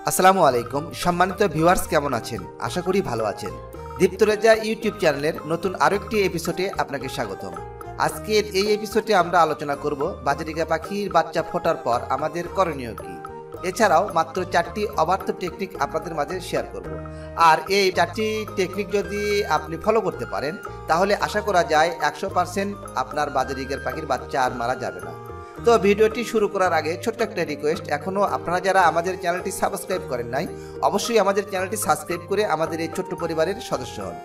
আসসালামু আলাইকুম সম্মানিত ভিউয়ার্স, কেমন আছেন? আশা করি ভালো আছেন। দীপ্ত রেজা ইউটিউব চ্যানেলের নতুন আরেকটি এপিসোডে আপনাকে স্বাগতম। আজকের এই এপিসোডে আমরা আলোচনা করব বাজরিকা পাখির বাচ্চা ফোটার পর আমাদের করণীয় কি। এছাড়াও মাত্র 4টি অবার্ত টেকনিক আপনাদের মাঝে শেয়ার করব। আর এই 4টি টেকনিক যদি আপনি ফলো করতে পারেন তাহলে আশা করা যায় 100% আপনার বাজরিকার পাখির বাচ্চা আর মারা যাবে না। তো ভিডিওটি শুরু করার আগে ছোট্ট একটা রিকোয়েস্ট, এখনও আপনারা যারা আমাদের চ্যানেলটি সাবস্ক্রাইব করেন নাই অবশ্যই আমাদের চ্যানেলটি সাবস্ক্রাইব করে আমাদের এই ছোট্ট পরিবারের সদস্য হন।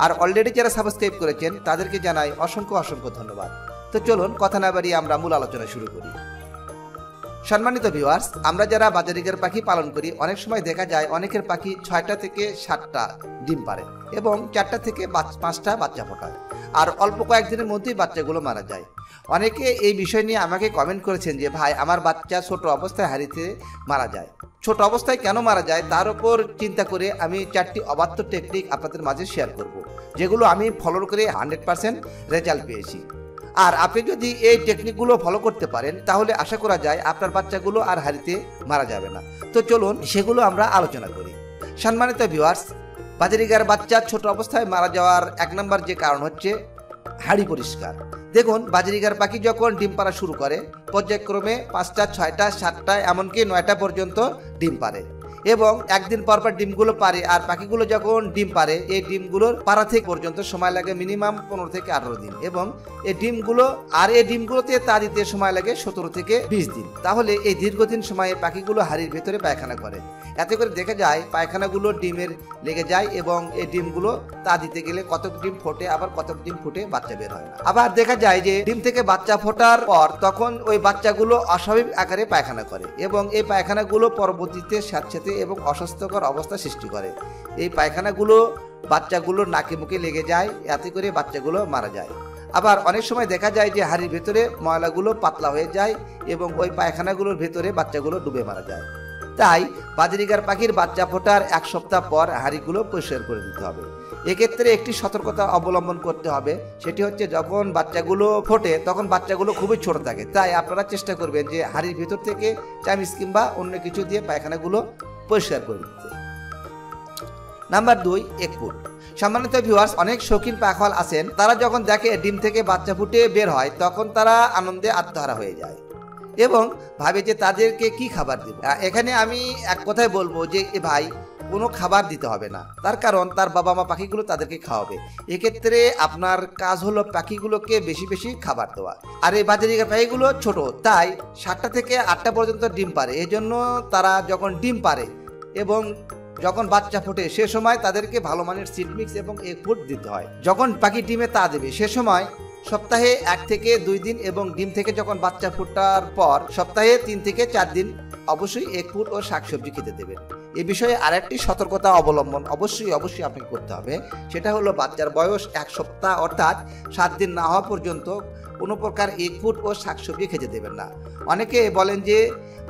আর অলরেডি যারা সাবস্ক্রাইব করেছেন তাদেরকে জানাই অসংখ্য অসংখ্য ধন্যবাদ। তো চলুন কথা না বাড়িয়ে আমরা মূল আলোচনা শুরু করি। সম্মানিত ভিউয়ার্স, আমরা যারা বাজরিকার পাখি পালন করি অনেক সময় দেখা যায় অনেকের পাখি 6টা থেকে 7টা ডিম পারে এবং 4টা থেকে 5টা বাচ্চা ফোটায়, আর অল্প কয়েকদিনের মধ্যেই বাচ্চাগুলো মারা যায়। অনেকে এই বিষয় নিয়ে আমাকে কমেন্ট করেছেন যে ভাই, আমার বাচ্চা ছোট অবস্থায় হারিতে মারা যায়। ছোট অবস্থায় কেন মারা যায় তার উপর চিন্তা করে আমি 4টি অবাধ্য টেকনিক আপনাদের মাঝে শেয়ার করব, যেগুলো আমি ফলো করে 100% রেজাল্ট পেয়েছি। আর আপনি যদি এই টেকনিকগুলো ফলো করতে পারেন তাহলে আশা করা যায় আপনার বাচ্চাগুলো আর হারিতে মারা যাবে না। তো চলুন সেগুলো আমরা আলোচনা করি। সম্মানিত ভিউয়ার্স, বাজরিকার বাচ্চা ছোট অবস্থায় মারা যাওয়ার 1 নম্বর যে কারণ হচ্ছে হাড়ি পরিষ্কার। দেখুন, বাজরিকার পাখি যখন ডিম পাড়া শুরু করে পর্যায়ক্রমে 5টা, 6টা, 7টা এমনকি 9টা পর্যন্ত ডিম পারে এবং একদিন পর পর ডিমগুলো পারে। আর পাখিগুলো যখন ডিম পারে এই ডিমগুলোর পাড়া থেকে পর্যন্ত সময় লাগে মিনিমাম 15 থেকে 18 দিন এবং এই ডিমগুলোতে তা দিতে সময় লাগে 17 থেকে 20 দিন। তাহলে এই দীর্ঘদিন সময়ে পাখিগুলো হাড়ির ভেতরে পায়খানা করে। এতে করে দেখা যায় পায়খানাগুলো ডিমের লেগে যায় এবং এই ডিমগুলো তা দিতে গেলে কতক ডিম ফোটে, আবার কতক ডিম ফুটে বাচ্চা বের হয় না। আবার দেখা যায় যে ডিম থেকে বাচ্চা ফোটার পর তখন ওই বাচ্চাগুলো অস্বাভাবিক আকারে পায়খানা করে এবং এই পায়খানাগুলো পরবর্তীতে স্যাঁতসেঁতে এবং অস্বাস্থ্যকর অবস্থা সৃষ্টি করে। এই পায়খানাগুলো বাচ্চাগুলোর নাকে মুখে লেগে যায়, এতে করে বাচ্চাগুলো মারা যায়। আবার অনেক সময় দেখা যায় যে হাড়ির ভেতরে ময়লাগুলো পাতলা হয়ে যায় এবং ওই পায়খানাগুলোর ভেতরে বাচ্চাগুলো ডুবে মারা যায়। তাই বাজরিকার পাখির বাচ্চা ফোটার 1 সপ্তাহ পর হাড়িগুলো পরিষ্কার করে দিতে হবে। এক্ষেত্রে একটি সতর্কতা অবলম্বন করতে হবে, সেটি হচ্ছে যখন বাচ্চাগুলো ফোটে তখন বাচ্চাগুলো খুবই ছোট থাকে। তাই আপনারা চেষ্টা করবেন যে হাড়ির ভেতর থেকে চামিচ কিংবা অন্য কিছু দিয়ে পায়খানাগুলো পরিষ্কার করে দিতে। নাম্বার 2, এক ফুট। সম্মানিত ভিউয়ার্স, অনেক শৌখিন পাখওয়াল আছেন, তারা যখন দেখে ডিম থেকে বাচ্চা ফুটে বের হয় তখন তারা আনন্দে আত্মহারা হয়ে যায় এবং ভাবে যে তাদেরকে কি খাবার দেব। এখানে আমি এক কথায় বলবো যে ভাই, কোনো খাবার দিতে হবে না, তার কারণ তার বাবা মা পাখিগুলো তাদেরকে খাওয়াবে। এক্ষেত্রে আপনার কাজ হলো পাখিগুলোকে বেশি বেশি খাবার দেওয়া। আর এই বাজরিকা পাখিগুলো ছোট, তাই 7টা থেকে 8টা পর্যন্ত ডিম পারে। এই জন্য তারা যখন ডিম পারে এবং যখন বাচ্চা ফোটে সে সময় তাদেরকে ভালো মানের সিড মিক্স এবং এগ ফুড দিতে হয়। যখন পাখি ডিমে তা দেবে সে সময় সপ্তাহে 1 থেকে 2 দিন এবং ডিম থেকে যখন বাচ্চা ফোটার পর সপ্তাহে 3 থেকে 4 দিন অবশ্যই এগ ফুড ও শাকসবজি খেতে দেবেন। এ বিষয়ে আরেকটি সতর্কতা অবলম্বন অবশ্যই আপনাকে করতে হবে, সেটা হলো বাচ্চার বয়স 1 সপ্তাহ অর্থাৎ 7 দিন না হওয়া পর্যন্ত কোনো প্রকার এগ ফুড ও শাকসবজি খেতে দেবেন না। অনেকে বলেন যে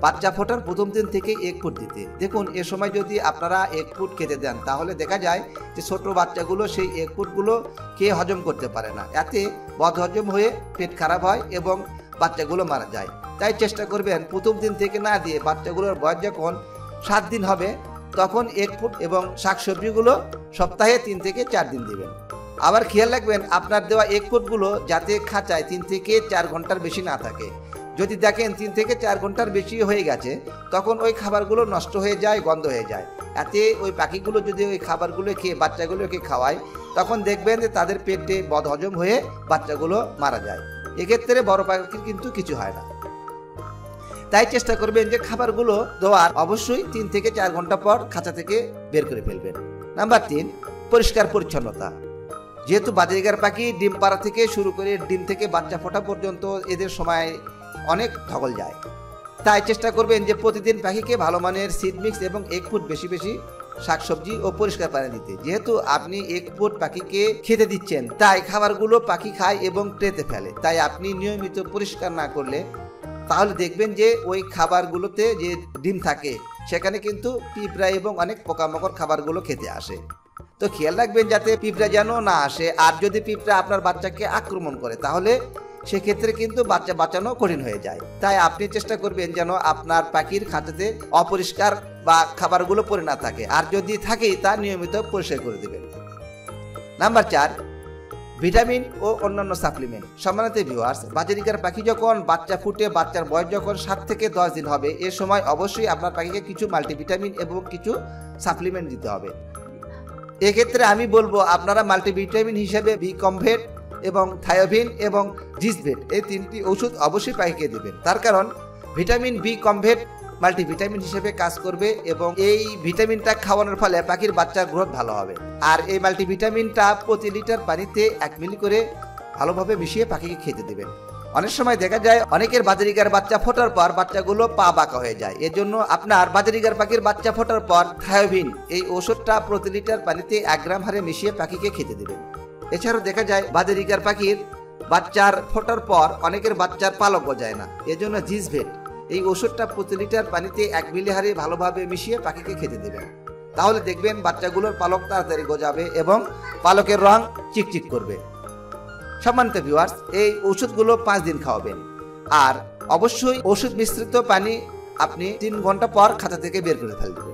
বাচ্চা ফোটার প্রথম দিন থেকে এগ ফুড দিতে। দেখুন, এ সময় যদি আপনারা এগ ফুড খেতে দেন তাহলে দেখা যায় যে ছোট বাচ্চাগুলো সেই এগ ফুডগুলো খেয়ে হজম করতে পারে না, এতে বদহজম হয়ে পেট খারাপ হয় এবং বাচ্চাগুলো মারা যায়। তাই চেষ্টা করবেন প্রথম দিন থেকে না দিয়ে বাচ্চাগুলোর বয়স যখন 7 দিন হবে তখন এগ ফুড এবং শাকসবজিগুলো সপ্তাহে 3 থেকে 4 দিন দেবেন। আবার খেয়াল রাখবেন আপনার দেওয়া এগ ফুডগুলো যাতে খাঁচায় 3 থেকে 4 ঘন্টার বেশি না থাকে। যদি দেখেন 3 থেকে 4 ঘন্টার বেশি হয়ে গেছে তখন ওই খাবারগুলো নষ্ট হয়ে যায়, গন্ধ হয়ে যায়। এতে ওই পাখিগুলো যদি ওই খাবারগুলো খেয়ে বাচ্চাগুলোকে খাওয়ায় তখন দেখবেন যে তাদের পেটে বদহজম হয়ে বাচ্চাগুলো মারা যায়। এক্ষেত্রে বড় পাখির কিন্তু কিছু হয় না। তাই চেষ্টা করবেন যে খাবারগুলো দেওয়ার অবশ্যই 3 থেকে 4 ঘন্টা পর খাঁচা থেকে বের করে ফেলবেন। নাম্বার 3, পরিষ্কার পরিচ্ছন্নতা। যেহেতু বাজরিকার পাখি ডিম পাড়া থেকে শুরু করে ডিম থেকে বাচ্চা ফোটা পর্যন্ত এদের সময় অনেক ধকল যায়, তাই চেষ্টা করবেন যে প্রতিদিন পাখিকে ভালো মানের সিড মিক্স এবং এগ ফুড বেশি বেশি শাকসবজি ও পরিষ্কার পানি দিতে। যেহেতু আপনি এগ ফুড পাখিকে খেতে দিচ্ছেন তাই খাবারগুলো পাখি খায় এবং ট্রেতে ফেলে, তাই আপনি নিয়মিত পরিষ্কার না করলে তাহলে দেখবেন যে ওই খাবারগুলোতে যে ডিম থাকে সেখানে কিন্তু পিঁপড়া এবং অনেক পোকামাকড় খাবারগুলো খেতে আসে। তো খেয়াল রাখবেন যাতে পিঁপড়া যেন না আসে। আর যদি পিঁপড়া আপনার বাচ্চাকে আক্রমণ করে তাহলে সেক্ষেত্রে কিন্তু বাচ্চা বাঁচানো কঠিন হয়ে যায়। তাই আপনি চেষ্টা করবেন যেন আপনার পাখির খাঁচাতে অপরিষ্কার বা খাবারগুলো পড়ে না থাকে, আর যদি থাকে তা নিয়মিত পরিষ্কার করে দেবেন। নাম্বার 4, ভিটামিন ও অন্যান্য সাপ্লিমেন্ট। সম্মানিত ভিউয়ার্স, বাজরিকার পাখি যখন বাচ্চা ফুটে, বাচ্চার বয়স যখন 7 থেকে 10 দিন হবে, এ সময় অবশ্যই আপনার পাখিকে কিছু মাল্টিভিটামিন এবং কিছু সাপ্লিমেন্ট দিতে হবে। এক্ষেত্রে আমি বলবো আপনারা মাল্টিভিটামিন হিসেবে বি কমভেট এবং থায়োভিন এবং জিসভেট এই 3টি ওষুধ অবশ্যই পাখিকে দেবেন। তার কারণ ভিটামিন বি কমভেট মাল্টিভিটামিন হিসেবে কাজ করবে এবং এই ভিটামিনটা খাওয়ানোর ফলে পাখির বাচ্চার গ্রোথ ভালো হবে। আর এই মাল্টিভিটামিনটা প্রতি লিটার পানিতে 1 মিলি করে ভালোভাবে মিশিয়ে পাখিকে খেতে দেবেন। অনেক সময় দেখা যায় অনেকের বাজরিকার বাচ্চা ফোটার পর বাচ্চাগুলো পা বাঁকা হয়ে যায়। এজন্য আপনার বাজরিকার পাখির বাচ্চা ফোটার পর থায়োভিন এই ওষুধটা প্রতি লিটার পানিতে 1 গ্রাম হারে মিশিয়ে পাখিকে খেতে দেবেন। এছাড়াও দেখা যায় বাজরিকার পাখির বাচ্চার ফোটার পর অনেকের বাচ্চার পালক গজায় না, এজন্য জিসভেট এই ওষুধটা প্রতি লিটার পানিতে 1 মিলি হারে ভালোভাবে মিশিয়ে পাখিকে খেতে দেবেন। তাহলে দেখবেন বাচ্চাগুলোর পালক তাড়াতাড়ি গজাবে এবং পালকের রং চিকচিক করবে। সম্মানিত ভিউয়ার্স, এই ওষুধগুলো 5 দিন খাওয়াবেন। আর অবশ্যই ওষুধ মিশ্রিত পানি আপনি 3 ঘন্টা পর খাতা থেকে বের করে ফেলবেন।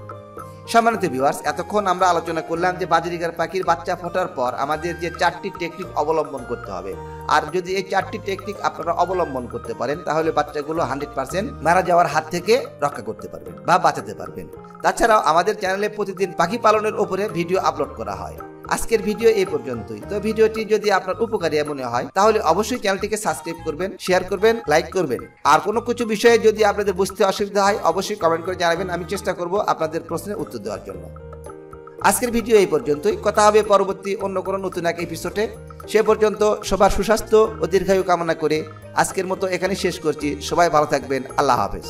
সম্মানিত ভিউয়ার্স, এতক্ষণ আমরা আলোচনা করলাম যে বাজরিকার পাখির বাচ্চা ফোটার পর আমাদের যে 4টি টেকনিক অবলম্বন করতে হবে। আর যদি এই 4টি টেকনিক আপনারা অবলম্বন করতে পারেন তাহলে বাচ্চাগুলো 100% মারা যাওয়ার হাত থেকে রক্ষা করতে পারবেন বা বাঁচাতে পারবেন। তাছাড়াও আমাদের চ্যানেলে প্রতিদিন পাখি পালনের উপরে ভিডিও আপলোড করা হয়। আজকের ভিডিও এই পর্যন্তই। তো ভিডিওটি যদি আপনার উপকারী মনে হয় তাহলে অবশ্যই চ্যানেলটিকে সাবস্ক্রাইব করবেন, শেয়ার করবেন, লাইক করবেন। আর কোনো কিছু বিষয়ে যদি আপনাদের বুঝতে অসুবিধা হয় অবশ্যই কমেন্ট করে জানাবেন, আমি চেষ্টা করব আপনাদের প্রশ্নের উত্তর দেওয়ার জন্য। আজকের ভিডিও এই পর্যন্তই। কথা হবে পরবর্তী অন্য কোনো নতুন এক এপিসোডে। সে পর্যন্ত সবার সুস্বাস্থ্য ও দীর্ঘায়ু কামনা করে আজকের মতো এখানে শেষ করছি। সবাই ভালো থাকবেন। আল্লাহ হাফেজ।